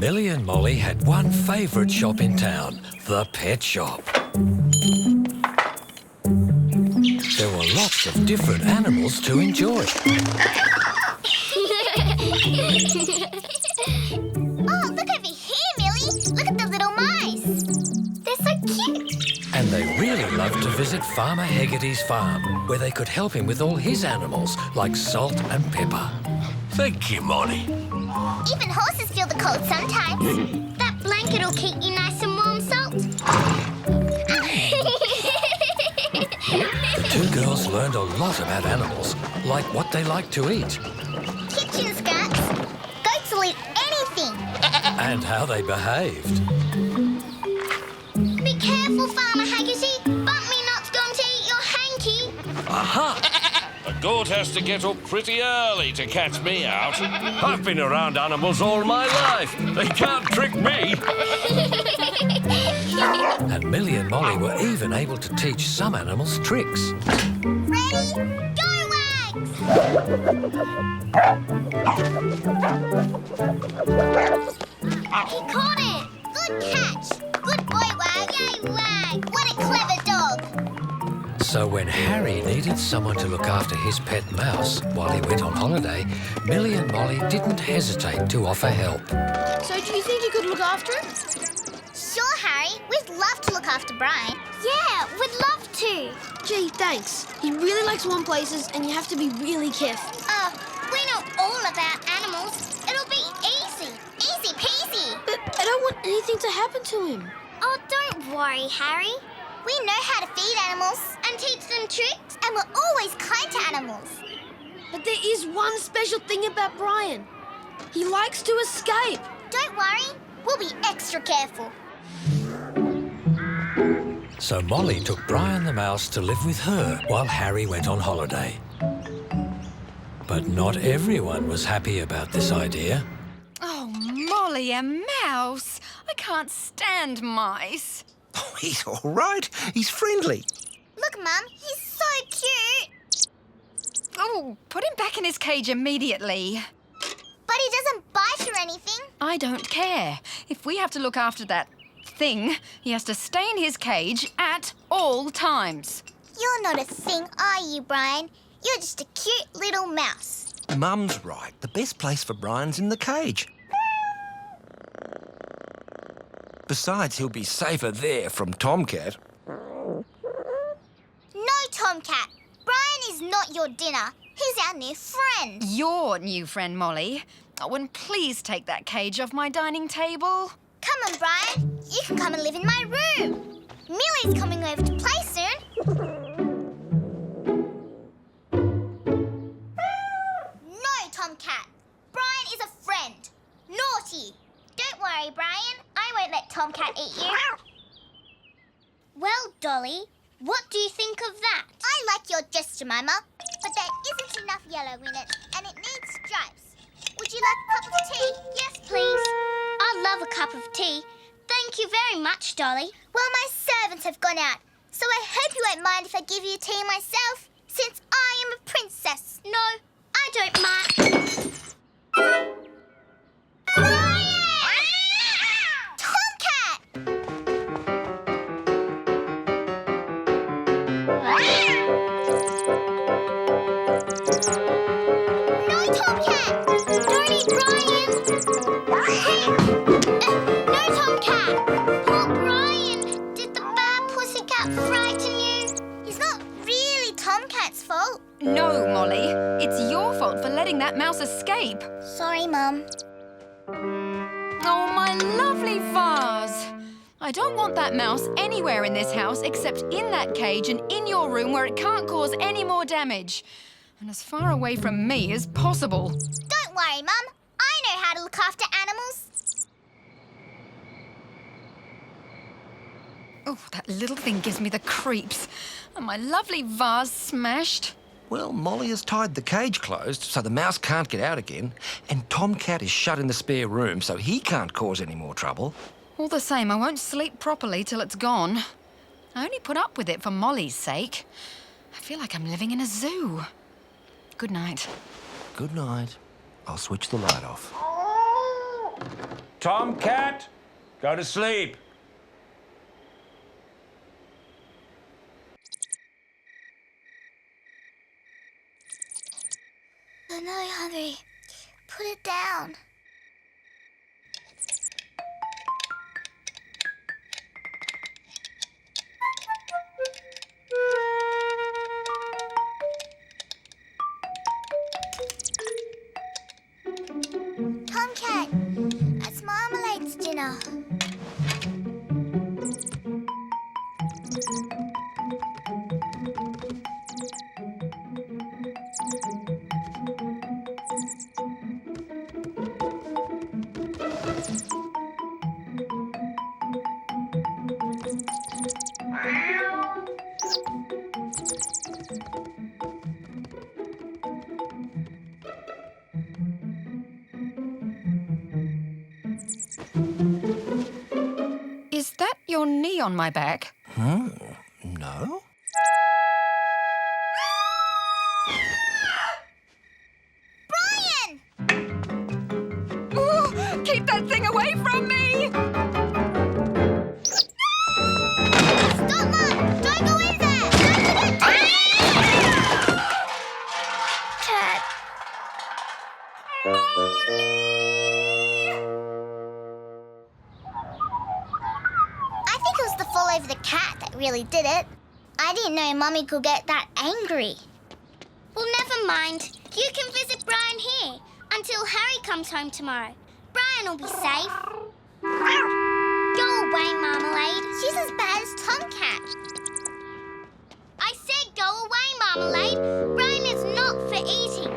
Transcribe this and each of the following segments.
Millie and Molly had one favourite shop in town, the pet shop. There were lots of different animals to enjoy. Oh, look over here, Millie. Look at the little mice. They're so cute. And they really loved to visit Farmer Haggerty's farm, where they could help him with all his animals, like Salt and Pepper. Thank you, Molly. Even horses feel the cold sometimes. That blanket will keep you nice and warm, Salt. The two girls learned a lot about animals, like what they like to eat. Kitchen skunks. Goats will eat anything. And how they behaved. Be careful, Farmer Haggerty. Bump me not's going to eat your hanky. Aha! A goat has to get up pretty early to catch me out. I've been around animals all my life. They can't trick me. And Millie and Molly were even able to teach some animals tricks. Ready? Go, Wags! He caught it. Good catch. Good boy, Wag. Yay, Wag. What a clever dog. So when Harry needed someone to look after his pet mouse while he went on holiday, Millie and Molly didn't hesitate to offer help. So do you think you could look after him? Sure, Harry. We'd love to look after Brian. Yeah, we'd love to. Gee, thanks. He really likes warm places and you have to be really careful. We know all about animals. It'll be easy. Easy peasy. But I don't want anything to happen to him. Oh, don't worry, Harry. We know how to feed animals and teach them tricks, and we're always kind to animals. But there is one special thing about Brian. He likes to escape. Don't worry. We'll be extra careful. So Molly took Brian the mouse to live with her while Harry went on holiday. But not everyone was happy about this idea. Oh, Molly, a mouse. I can't stand mice. Oh, he's all right. He's friendly. Look, Mum, he's so cute. Oh, put him back in his cage immediately. But he doesn't bite or anything. I don't care. If we have to look after that thing, he has to stay in his cage at all times. You're not a thing, are you, Brian? You're just a cute little mouse. Mum's right. The best place for Brian's in the cage. Besides, he'll be safer there from Tomcat. No, Tomcat. Brian is not your dinner. He's our new friend. Your new friend, Molly. Oh, and please take that cage off my dining table. Come on, Brian. You can come and live in my room. Millie's coming over to play soon. No, Tomcat. Brian is a friend. Naughty. Don't worry, Brian. I won't let Tomcat eat you. Well, Dolly, what do you think of that? I like your dress, Jemima, but there isn't enough yellow in it, and it needs stripes. Would you like a cup of tea? Yes, please. I love a cup of tea. Thank you very much, Dolly. Well, my servants have gone out, so I hope you won't mind if I give you tea myself, since I am a princess. No, I don't mind. Brian! Tomcat! fault. No, Molly. It's your fault for letting that mouse escape. Sorry, Mum. Oh, my lovely vase. I don't want that mouse anywhere in this house except in that cage and in your room where it can't cause any more damage. And as far away from me as possible. Don't worry, Mum. I know how to look after animals. Oh, that little thing gives me the creeps. And my lovely vase smashed. Well, Molly has tied the cage closed so the mouse can't get out again, and Tomcat is shut in the spare room so he can't cause any more trouble. All the same, I won't sleep properly till it's gone. I only put up with it for Molly's sake. I feel like I'm living in a zoo. Good night. Good night. I'll switch the light off. Tomcat, go to sleep. I'm really hungry. Put it down. Tomcat, it's Marmalade's dinner. Is that your knee on my back? No? Brian! Ooh, keep that thing away from me! Stop, Mum! Don't go in there! Don't forget... Cat. I think it was the fall over the cat that really did it. I didn't know Mummy could get that angry. Well, never mind. You can visit Brian here until Harry comes home tomorrow. Brian will be safe. Go away, Marmalade. She's as bad as Tomcat. I said go away, Marmalade. Brian is not for eating.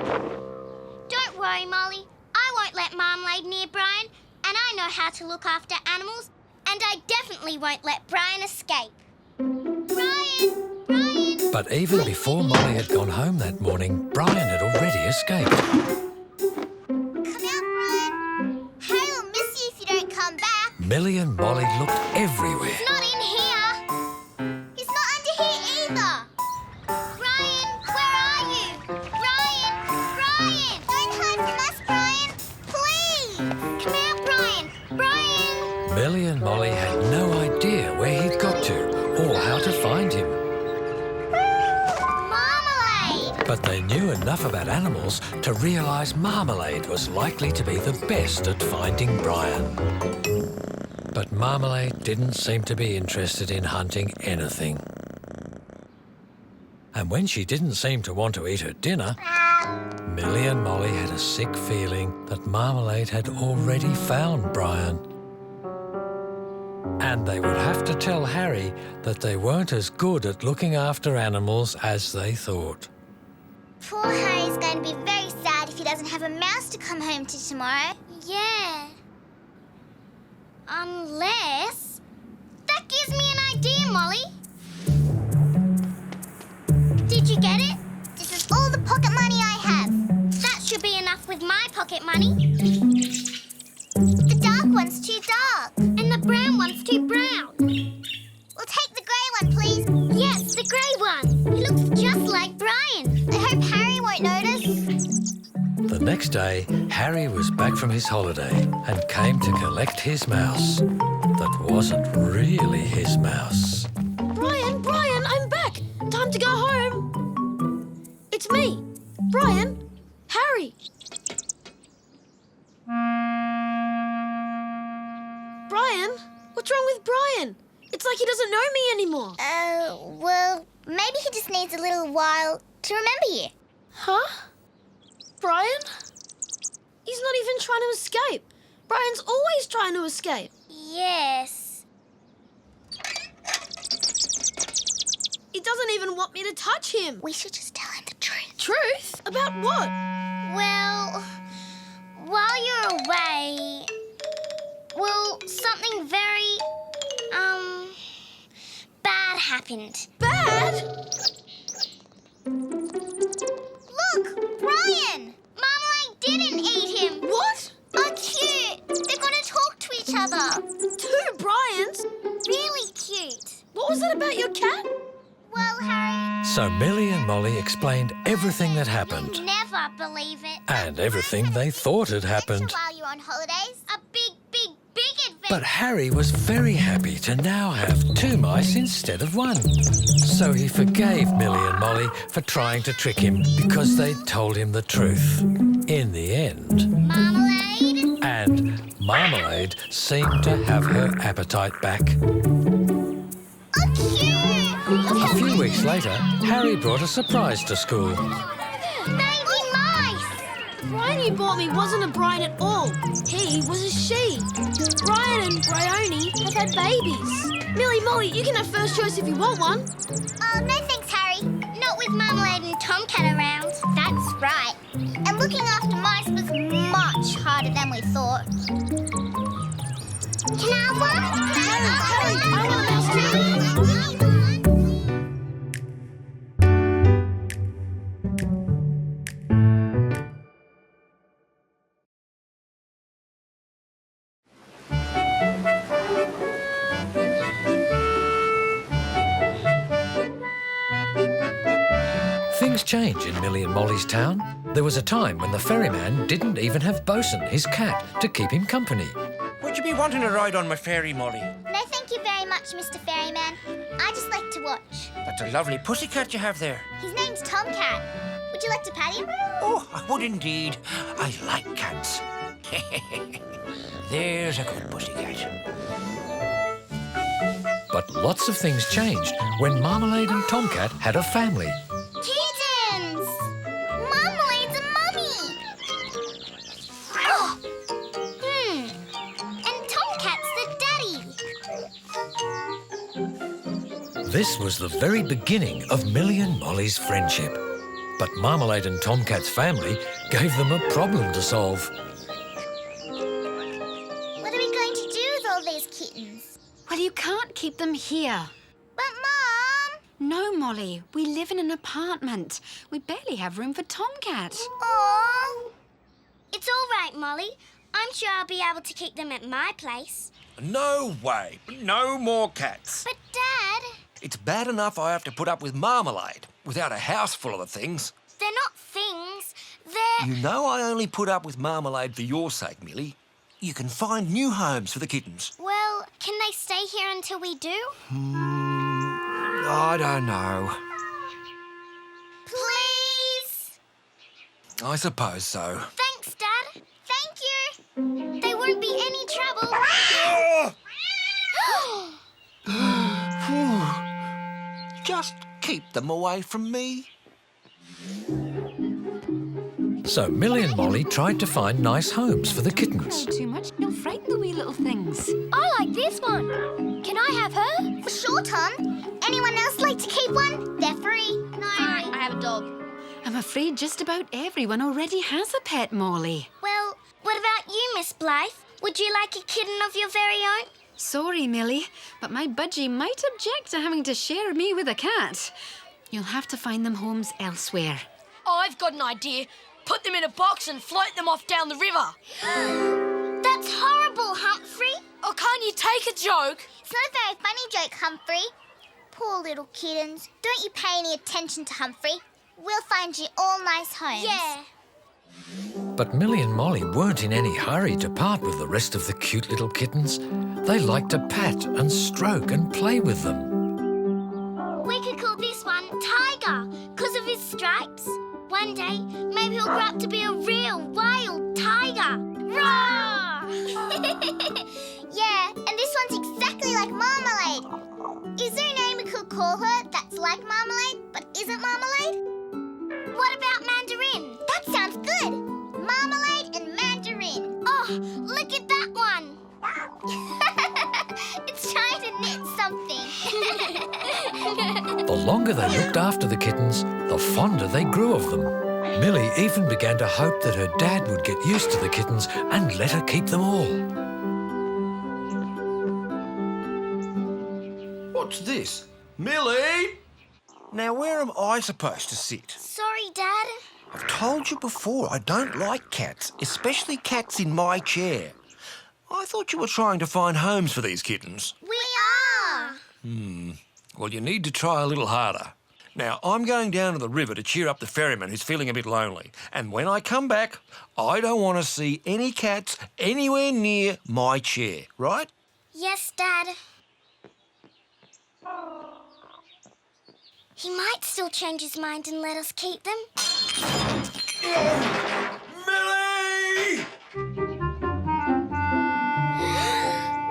Don't worry, Molly. I won't let Marmalade near Brian, and I know how to look after animals, and I definitely won't let Brian escape. Brian! Brian! But even before Molly had gone home that morning, Brian had already escaped. Come out, Brian. Harry will miss you if you don't come back. Millie and Molly looked everywhere. He's not in here. He's not under here either. Brian, where are you? Brian! Brian! Don't hide from us, Brian. Please! Come out, Brian. Brian! Millie and Molly had no idea where he'd got to or how to find him. Marmalade! But they knew enough about animals to realise Marmalade was likely to be the best at finding Brian. But Marmalade didn't seem to be interested in hunting anything. And when she didn't seem to want to eat her dinner, Millie and Molly had a sick feeling that Marmalade had already found Brian. And they would have to tell Harry that they weren't as good at looking after animals as they thought. Poor Harry's going to be very sad if he doesn't have a mouse to come home to tomorrow. Yeah. Unless... That gives me an idea, Molly. Did you get it? This is all the pocket money I have. That should be enough with my pocket money. The dark one's too dark. And the brown one's too brown. We'll take the grey one, please. Yes, the grey one. He looks just like Brian. I hope Harry won't notice. The next day, Harry was back from his holiday and came to collect his mouse. That wasn't really his mouse. Brian, I'm back. Time to go home. It's me, Brian, Harry. Brian, what's wrong with Brian? It's like he doesn't know me anymore. Well, maybe he just needs a little while to to remember you. Huh? Brian? He's not even trying to escape. Brian's always trying to escape. Yes. He doesn't even want me to touch him. We should just tell him the truth. Truth? About what? Well, while you're away, something very, bad happened. Bad? Look, Brian! Marmalade didn't eat him. What? Oh, cute. They're going to talk to each other. 2 Brians? Really cute. What was it about your cat? Well, Harry, So Millie and Molly explained everything that happened you'll never believe it. and everything they thought had happened. While you're on holidays, a big adventure. But Harry was very happy to now have 2 mice instead of 1. So he forgave Millie and Molly for trying to trick him because they'd told him the truth. In the end, Marmalade? and Marmalade seemed to have her appetite back. Oh, cute! A few weeks later, Harry brought a surprise to school. Baby mice! The Brian you bought me wasn't a Brian at all. He was a she. Brian and Bryony have had babies. Millie, Molly, you can have first choice if you want one. Oh, no thanks, Harry. Not with Marmalade and Tomcat around. That's right. And looking after mice was much harder than we thought. Can I have one? Harry, I want a mouse too. Things change in Millie and Molly's town. There was a time when the ferryman didn't even have Bosun, his cat, to keep him company. Would you be wanting a ride on my ferry, Molly? No, thank you very much, Mr. Ferryman. I just like to watch. That's a lovely pussycat you have there. His name's Tomcat. Would you like to pat him? Oh, I would indeed. I like cats. There's a good pussycat. But lots of things changed when Marmalade and Tomcat had a family. Kittens! Marmalade's a mummy! Oh. And Tomcat's the daddy. This was the very beginning of Millie and Molly's friendship. But Marmalade and Tomcat's family gave them a problem to solve. What are we going to do with all these kittens? Well, you can't keep them here. But, Mum! No, Molly, we live in an apartment. We barely have room for Tomcat. Aww. It's all right, Molly. I'm sure I'll be able to keep them at my place. No way. No more cats. But, Dad, It's bad enough I have to put up with Marmalade without a house full of the things. they're not things. They're... You know I only put up with Marmalade for your sake, Millie. You can find new homes for the kittens. Well, can they stay here until we do? I don't know. Please? I suppose so. Thanks, Dad. Thank you. They won't be any trouble. Just keep them away from me. So Millie and Molly tried to find nice homes for the kittens. Too much, you'll frighten the wee little things. I like this one. Can I have her? Sure, Tom. Anyone else like to keep one? They're free. No, I have a dog. I'm afraid just about everyone already has a pet, Molly. Well, what about you, Miss Blythe? Would you like a kitten of your very own? Sorry, Millie, but my budgie might object to having to share me with a cat. You'll have to find them homes elsewhere. I've got an idea. Put them in a box and float them off down the river. That's horrible, Humphrey. Oh, can't you take a joke? It's not a very funny joke, Humphrey. Poor little kittens. Don't you pay any attention to Humphrey. We'll find you all nice homes. Yeah. But Millie and Molly weren't in any hurry to part with the rest of the cute little kittens. They liked to pat and stroke and play with them. We could call this one Tiger because of his stripes. One day, maybe he'll grow up to be a real wild tiger. Roar! Yeah, and this one's exactly like Marmalade. Is there a name we could call her that's like Marmalade but isn't Marmalade? what about mandarin? That sounds good. Marmalade and mandarin. Oh, look at that one. It's trying to knit something. The longer they looked after the kittens, the fonder they grew of them. Millie even began to hope that her dad would get used to the kittens and let her keep them all. What's this? Millie! Now, where am I supposed to sit? Sorry, Dad. I've told you before, I don't like cats, especially cats in my chair. I thought you were trying to find homes for these kittens. We are. Well, you need to try a little harder. Now, I'm going down to the river to cheer up the ferryman who's feeling a bit lonely. And when I come back, I don't want to see any cats anywhere near my chair, right? Yes, Dad. He might still change his mind and let us keep them. Millie!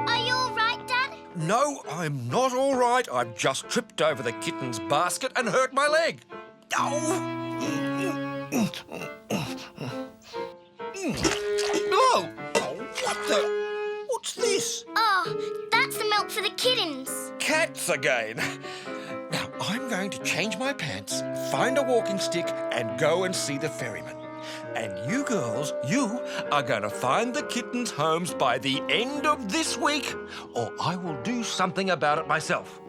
Are you all right, Dad? No, I'm not all right. I've just tripped over the kitten's basket and hurt my leg. Oh! Oh! What's this? Oh, that's the milk for the kittens. Cats again. Now, I'm going to change my pants, find a walking stick and go and see the ferryman. And you girls, you are going to find the kittens' homes by the end of this week, or I will do something about it myself.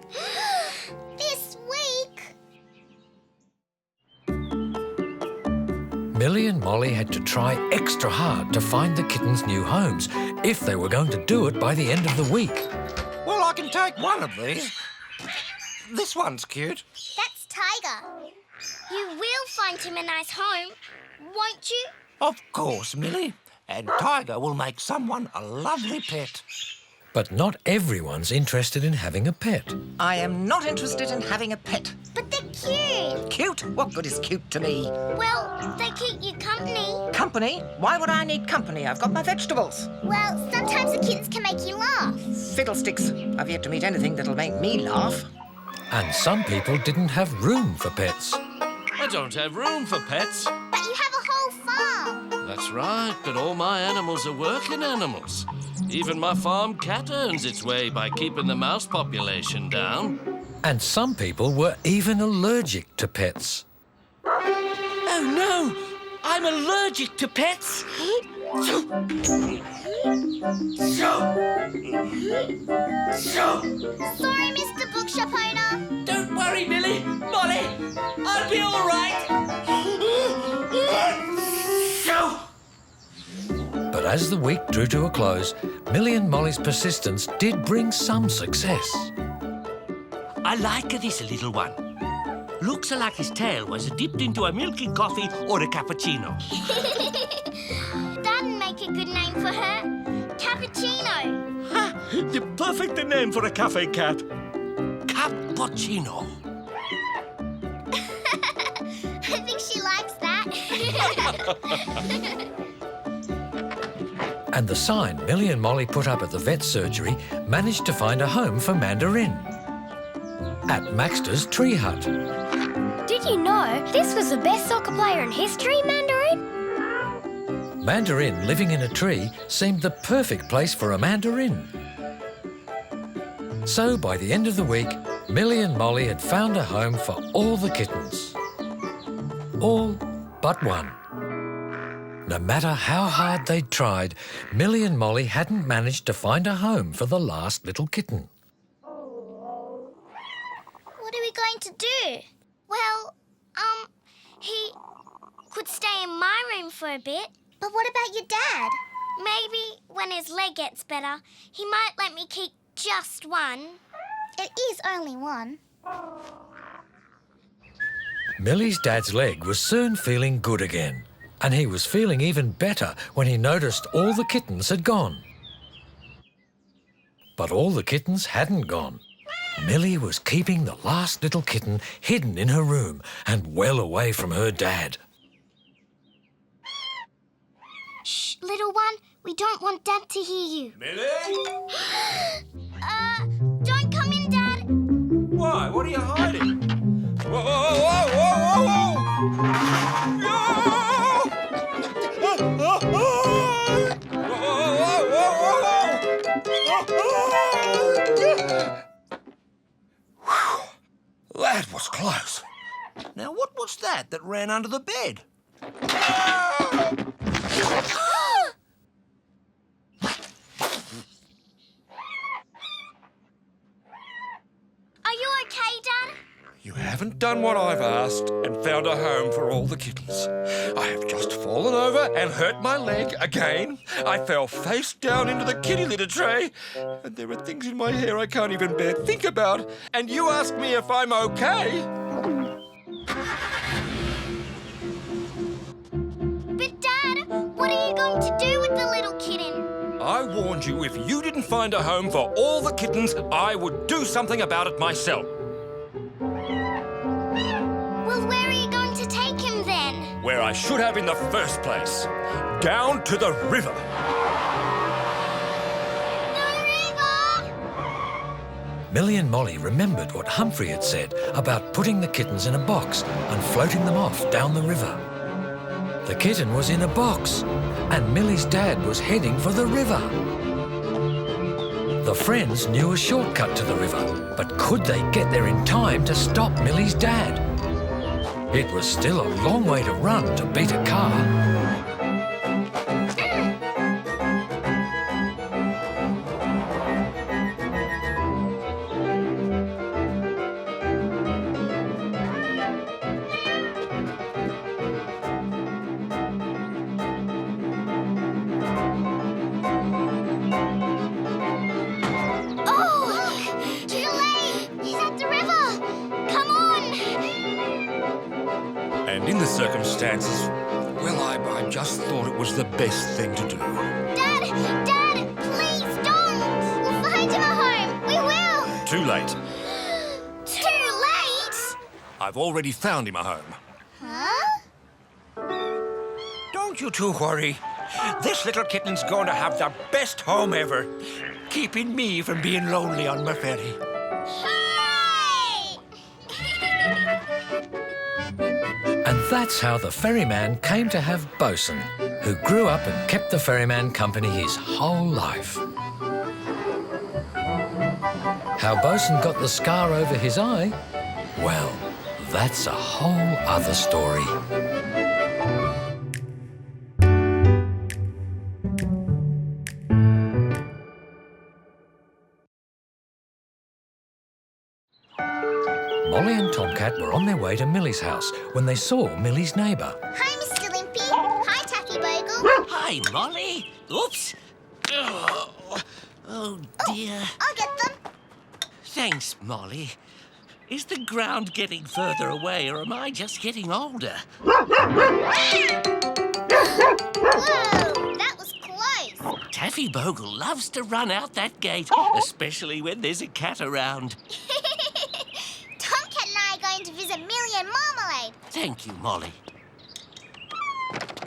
This week? Millie and Molly had to try extra hard to find the kittens' new homes if they were going to do it by the end of the week. Well, I can take one of these. This one's cute. That's Tiger. You will find him a nice home, won't you? Of course, Millie. And Tiger will make someone a lovely pet. But not everyone's interested in having a pet. I am not interested in having a pet. But they're cute. Cute? What good is cute to me? Well, they keep you company. Company? Why would I need company? I've got my vegetables. Well, sometimes the kittens can make you laugh. Fiddlesticks. I've yet to meet anything that'll make me laugh. And some people didn't have room for pets. I don't have room for pets. But you have a whole farm. That's right, but all my animals are working animals. Even my farm cat earns its way by keeping the mouse population down. And some people were even allergic to pets. Oh, no! I'm allergic to pets. Sorry, Mr. Bookshop owner. Don't worry, Millie. Molly, I'll be all right. But as the week drew to a close, Millie and Molly's persistence did bring some success. I like this little one. Looks like his tail was dipped into a milky coffee or a cappuccino. That'd make a good name for her. Cappuccino. Ha! The perfect name for a cafe cat. Cappuccino. I think she likes that. And the sign Millie and Molly put up at the vet surgery managed to find a home for Mandarin at Maxter's tree hut. Did you know this was the best soccer player in history, Mandarin? Mandarin living in a tree seemed the perfect place for a mandarin. So by the end of the week, Millie and Molly had found a home for all the kittens. All but one. No matter how hard they'd tried, Millie and Molly hadn't managed to find a home for the last little kitten. What are we going to do? Well, he could stay in my room for a bit. But what about your dad? Maybe when his leg gets better, he might let me keep just one. It is only one. Millie's dad's leg was soon feeling good again, and he was feeling even better when he noticed all the kittens had gone. But all the kittens hadn't gone. Millie was keeping the last little kitten hidden in her room and well away from her dad. Shh, little one. We don't want Dad to hear you. Millie? Don't come in, Dad. Why? What are you hiding? Whoa, whoa, whoa, whoa, whoa, whoa! close. Now, what was that ran under the bed? Are you okay, Dad? You haven't done what I've asked and found a home for all the kittens. I have just fallen over and hurt my leg again. I fell face down into the kitty litter tray. And there are things in my hair I can't even bear think about. And you ask me if I'm okay? But, Dad, what are you going to do with the little kitten? I warned you if you didn't find a home for all the kittens, I would do something about it myself. Well, where are you going to take him then? Where I should have in the first place. Down to the river. The river! Millie and Molly remembered what Humphrey had said about putting the kittens in a box and floating them off down the river. The kitten was in a box, and Millie's dad was heading for the river. The friends knew a shortcut to the river, but could they get there in time to stop Millie's dad? It was still a long way to run to beat a car. And in the circumstances, well, I just thought it was the best thing to do. Dad, please don't! We'll find him a home. We will! Too late. Too late? I've already found him a home. Huh? Don't you two worry. This little kitten's going to have the best home ever, keeping me from being lonely on my ferry. Hooray! And that's how the ferryman came to have Bosun, who grew up and kept the ferryman company his whole life. How Bosun got the scar over his eye? Well, that's a whole other story. Molly and Tomcat were on their way to Millie's house when they saw Millie's neighbour. Hi, Mr. Limpy. Hi, Taffy Bogle. Hi, Molly. Oops. Oh, dear. I'll get them. Thanks, Molly. Is the ground getting further away, or am I just getting older? Whoa, that was close. Taffy Bogle loves to run out that gate, especially when there's a cat around. Tomcat and I are going to visit Millie and Marmalade. Thank you, Molly.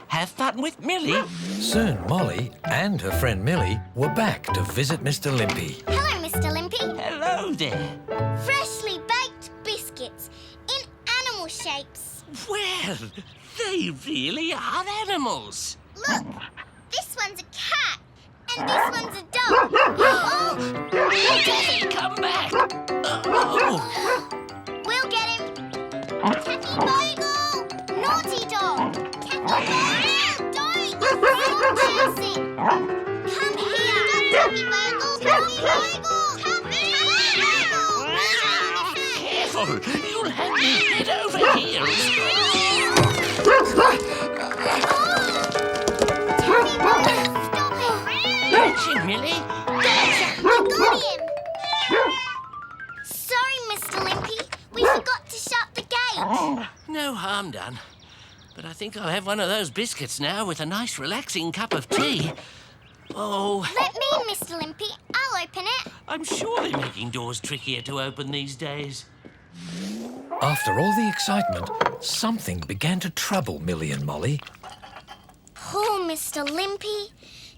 Have fun with Millie. Soon Molly and her friend Millie were back to visit Mr. Limpy. Hello, Mr. Limpy. Hello there. Freshly baked biscuits in animal shapes. Well, they really are animals. Look, this one's a cat and this one's a dog. Oh, Taffy, come back. Oh. we'll get him. Taffy Bogle, naughty dog. Taffy Bogle, don't. Stop chasing. Come here, Taffy Bogle. Taffy Bogle. Taffy Bogle. Careful, you'll have me head over heels. Taffy Bogle, stop it. Catch him, Millie. I got him. Sorry, Mr. Limpy. We forgot to shut the gate. No harm done. But I think I'll have one of those biscuits now with a nice relaxing cup of tea. Oh, Let me in, Mr. Limpy. I'll open it. I'm sure they're making doors trickier to open these days. After all the excitement, something began to trouble Millie and Molly. Poor Mr. Limpy.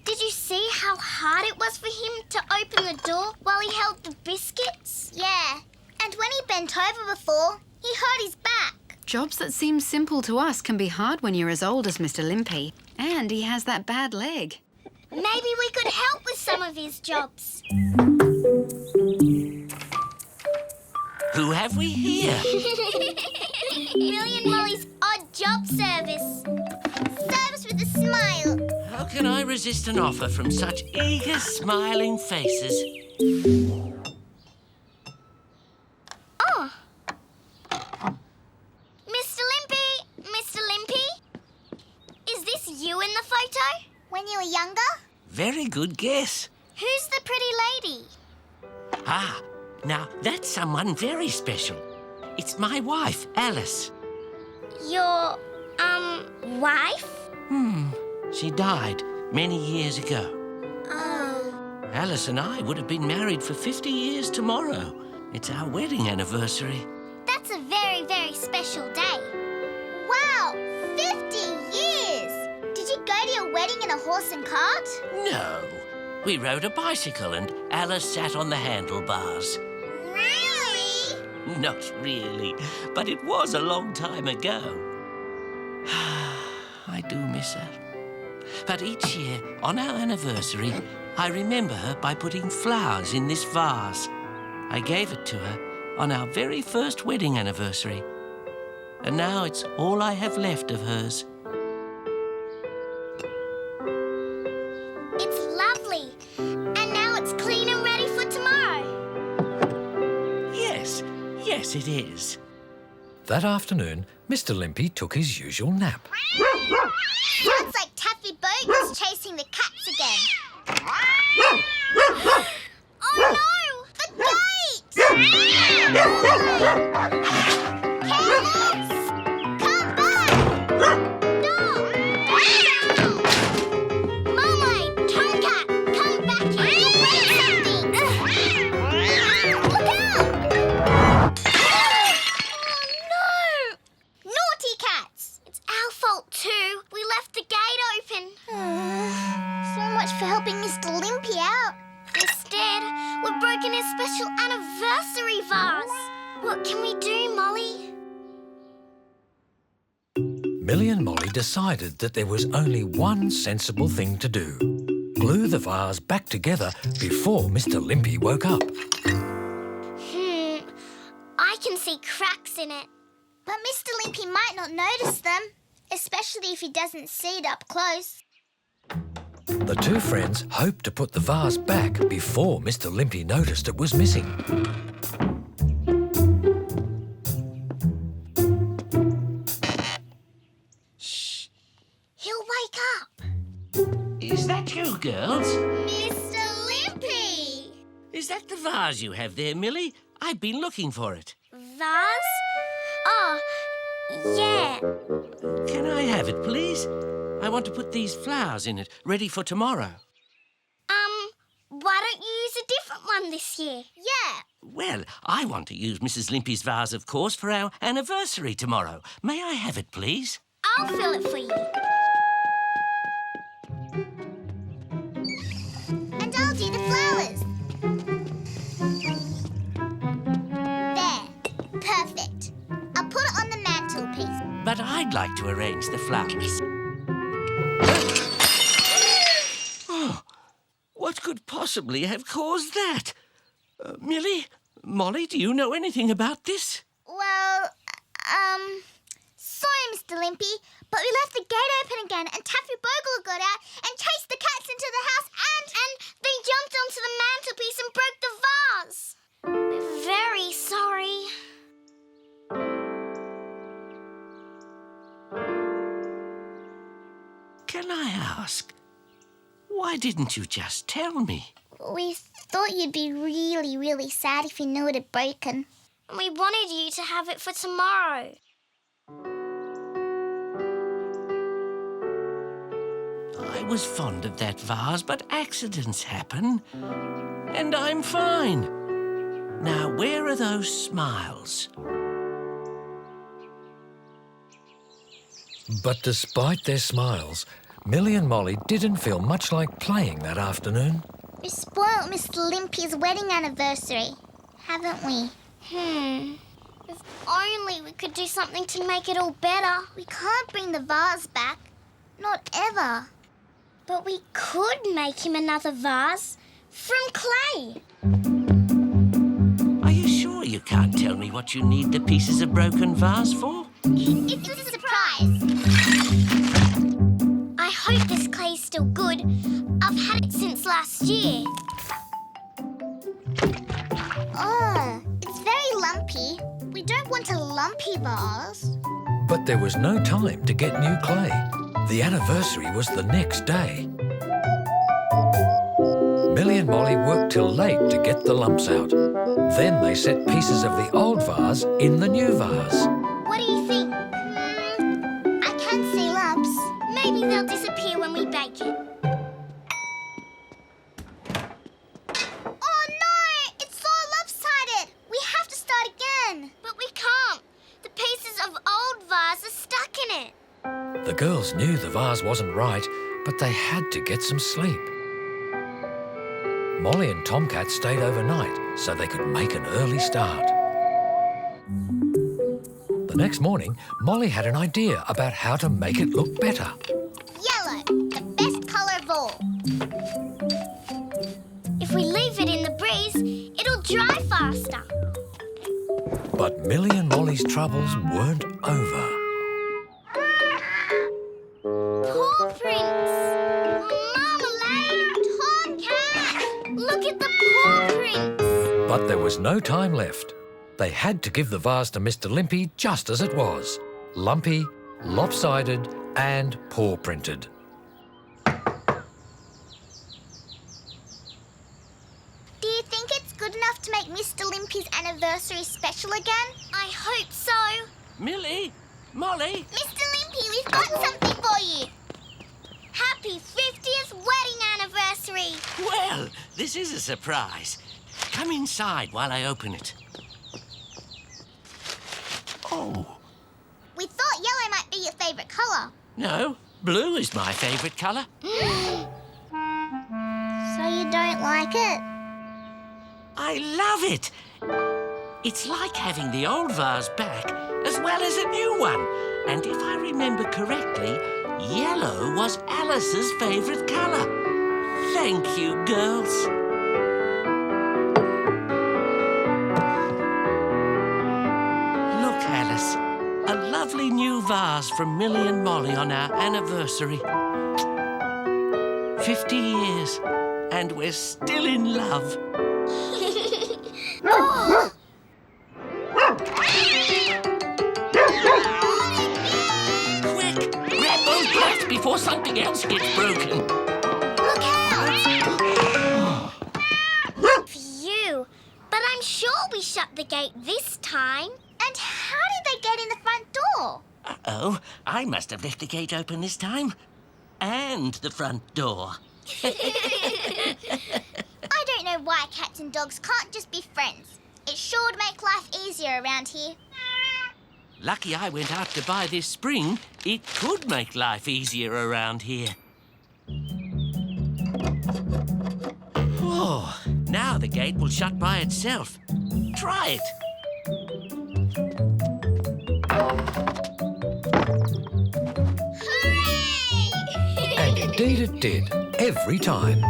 Did you see how hard it was for him to open the door while he held the biscuits? Yeah. And when he bent over before, he hurt his back. Jobs that seem simple to us can be hard when you're as old as Mr. Limpy. And he has that bad leg. Maybe we could help with some of his jobs. Who have we here? Millie and Molly's odd job service. Service with a smile. How can I resist an offer from such eager, smiling faces? Oh. Mr. Limpy! Mr. Limpy? Is this you in the photo? When you were younger? Very good guess. Who's the pretty lady? Ah, now that's someone very special. It's my wife, Alice. Your, wife? She died many years ago. Oh. Alice and I would have been married for 50 years tomorrow. It's our wedding anniversary. That's a very, very special day. Wow, 50 years! Did you go to your wedding in a horse and cart? No. We rode a bicycle and Alice sat on the handlebars. Really? Not really, but it was a long time ago. I do miss her. But each year, on our anniversary, I remember her by putting flowers in this vase. I gave it to her on our very first wedding anniversary. And now it's all I have left of hers. It's lovely. And now it's clean and ready for tomorrow. Yes, it is. That afternoon, Mr. Limpy took his usual nap. Sounds like Taffy Bogle's chasing the cats again. Oh no! The gate! Kittens! Come back! Stop! Marmalade, Tomcat, come back here. You'll break something. Look out! Oh no! Naughty cats! It's our fault too. We left the gate open. So much for helping Mr. Limpy out. Instead, we've broken his special anniversary vase. What can we do, Molly? Millie and Molly decided that there was only one sensible thing to do. Glue the vase back together before Mr. Limpy woke up. I can see cracks in it. But Mr. Limpy might not notice them, especially if he doesn't see it up close. The two friends hoped to put the vase back before Mr. Limpy noticed it was missing. Shh! He'll wake up. Is that you, girls? Mr. Limpy! Is that the vase you have there, Millie? I've been looking for it. Vase? Oh, yeah. Can I have it, please? I want to put these flowers in it, ready for tomorrow. Why don't you use a different one this year? Yeah. Well, I want to use Mrs. Limpy's vase, of course, for our anniversary tomorrow. May I have it, please? I'll fill it for you. And I'll do the flowers. There. Perfect. I'll put it on the mantelpiece. But I'd like to arrange the flowers. Oh, what could possibly have caused that? Millie? Molly, do you know anything about this? Well, sorry, Mr. Limpy, but we left the gate open again and Taffy Bogle got out and chased the cats into the house and they jumped onto the mantelpiece and broke the vase. We're very sorry. Can I ask, why didn't you just tell me? We thought you'd be really, really sad if you knew it had broken. And we wanted you to have it for tomorrow. I was fond of that vase, but accidents happen. And I'm fine. Now, where are those smiles? But despite their smiles, Millie and Molly didn't feel much like playing that afternoon. We spoiled Mr. Limpy's wedding anniversary, haven't we? If only we could do something to make it all better. We can't bring the vase back. Not ever. But we could make him another vase from clay. Are you sure you can't tell me what you need the pieces of broken vase for? It's a surprise. I hope this clay's still good. I've had it since last year. Oh, it's very lumpy. We don't want a lumpy vase. But there was no time to get new clay. The anniversary was the next day. Millie and Molly worked till late to get the lumps out. Then they set pieces of the old vase in the new vase. What do you think? I can see lumps. Maybe they'll disappear when we bake it. Oh no! It's so lopsided! We have to start again. But we can't. The pieces of old vase are stuck in it. The girls knew the vase wasn't right, but they had to get some sleep. Molly and Tomcat stayed overnight so they could make an early start. The next morning, Molly had an idea about how to make it look better. Yellow, the best colour of all. If we leave it in the breeze, it'll dry faster. But Millie and Molly's troubles weren't over. Paw prints! Marmalade! Tomcat! Look at the paw prints! But there was no time left. They had to give the vase to Mr. Limpy just as it was. Lumpy, lopsided and paw-printed. Do you think it's good enough to make Mr. Limpy's anniversary special again? I hope so. Millie? Molly? Mr. Limpy, we've got something for you. Happy 50th wedding anniversary. Well, this is a surprise. Come inside while I open it. Oh. We thought yellow might be your favourite colour. No, blue is my favourite colour. So you don't like it? I love it. It's like having the old vase back as well as a new one. And if I remember correctly, yellow was Alice's favourite colour. Thank you, girls. Look, Alice, a lovely new vase from Millie and Molly on our anniversary. 50 years, and we're still in love. Oh. Quick, grab those blocks before something else gets broken. Look out! Phew, but I'm sure we shut the gate this time. And how did they get in the front door? Uh-oh, I must have left the gate open this time. And the front door. I don't know why cats and dogs can't just be friends. It sure would make life easier around here. Lucky I went out to buy this spring. It could make life easier around here. Oh, now the gate will shut by itself. Try it. Hooray! And indeed it did, every time.